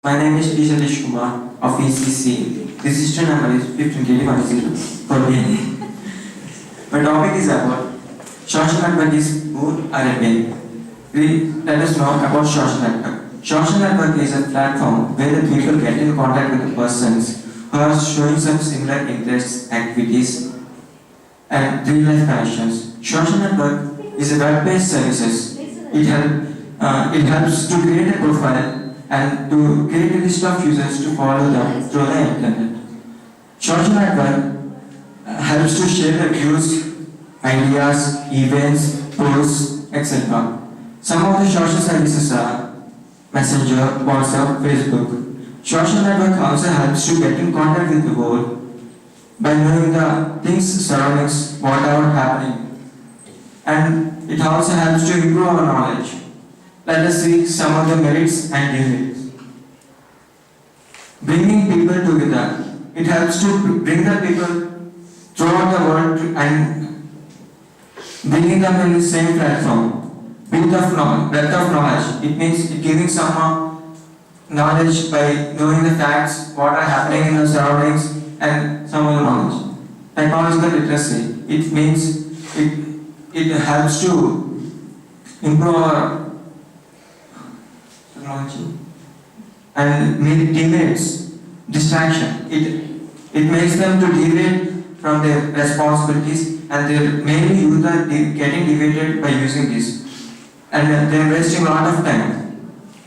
My name is Satish Kumar of ECC. Register number is 15K10 My topic is about social network is good or a bad. Let us know about social network. Social network is a platform where the people get in contact with the persons who are showing some similar interests, activities, and real-life connections. Social network is a web-based services. It helps to create a profile and to create a list of users to follow them through the internet. Social network helps to share the views, ideas, events, posts, etc. Some of the social services are Messenger, WhatsApp, Facebook. Social network also helps to get in contact with the world by knowing the things surroundings, what are happening. And it also helps to improve our knowledge. Let us see some of the merits and demerits. Bringing people together. It helps to bring the people throughout the world and bringing them in the same platform. Breadth of knowledge. It means giving someone knowledge by knowing the facts, what are happening in the surroundings, and some of the knowledge. Technological literacy. It means it helps to improve our technology and make deviates. Distraction. It makes them to deviate from their responsibilities and their mainly youth are getting deviated by using this. And they're wasting a lot of time.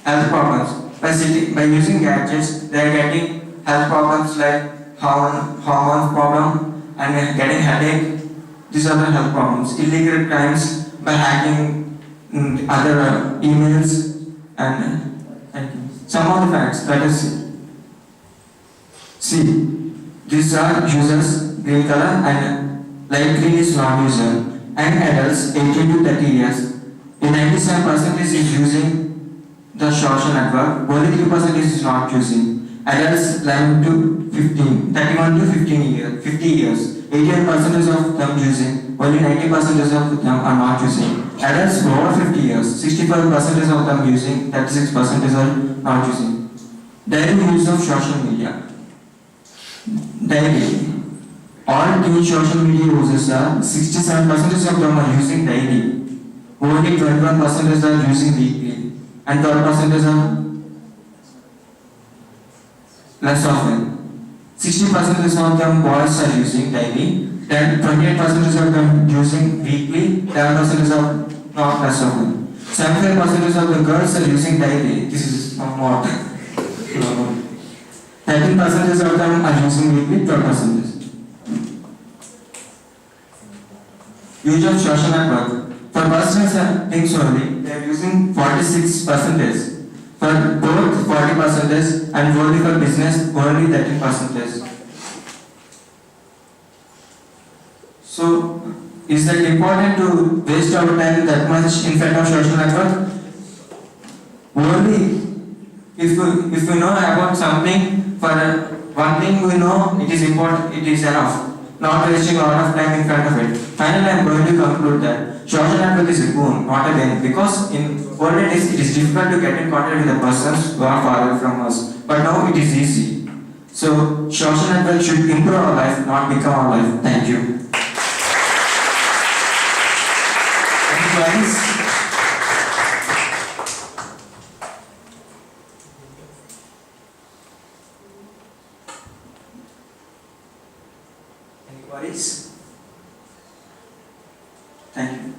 Health problems. By using gadgets, they're getting health problems like hormone problem and getting headache. These are the health problems. Illegal crimes by hacking other emails and some of the facts. Let us see. These are users, green color and light green is non-user. And adults 18 to 30 years. 97% is using the social network, only 3% is not using. Adults 11 to 15, 31 to 50 years. 88% of them using, only 90% of them are not using. Adults over 50 years, 65% of them using, 36% are not using. Daily use of social media. Daily. All teen social media users are 67% of them are using daily. Only 21% are using weekly. And 12% are less often. 60% of them boys are using daily, then 28% of them using weekly, 11% are not less often. 75% of the girls are using daily. This is somewhat. 13% of them are using weekly, 12%. Use of social network. For personal things only, they are using 46%. For both 40% and only for business only 13%. So, is that important to waste our time that much in front of social network? Only if we know about something, for one thing we know it is important, it is enough. Not wasting a lot of time in front of it. Finally, I am going to conclude that social network is a boon, not a bane, because in olden days it is difficult to get in contact with the persons who are far away from us. But now it is easy. So social network should improve our life, not become our life. Thank you. Any queries? Any queries? Thank you.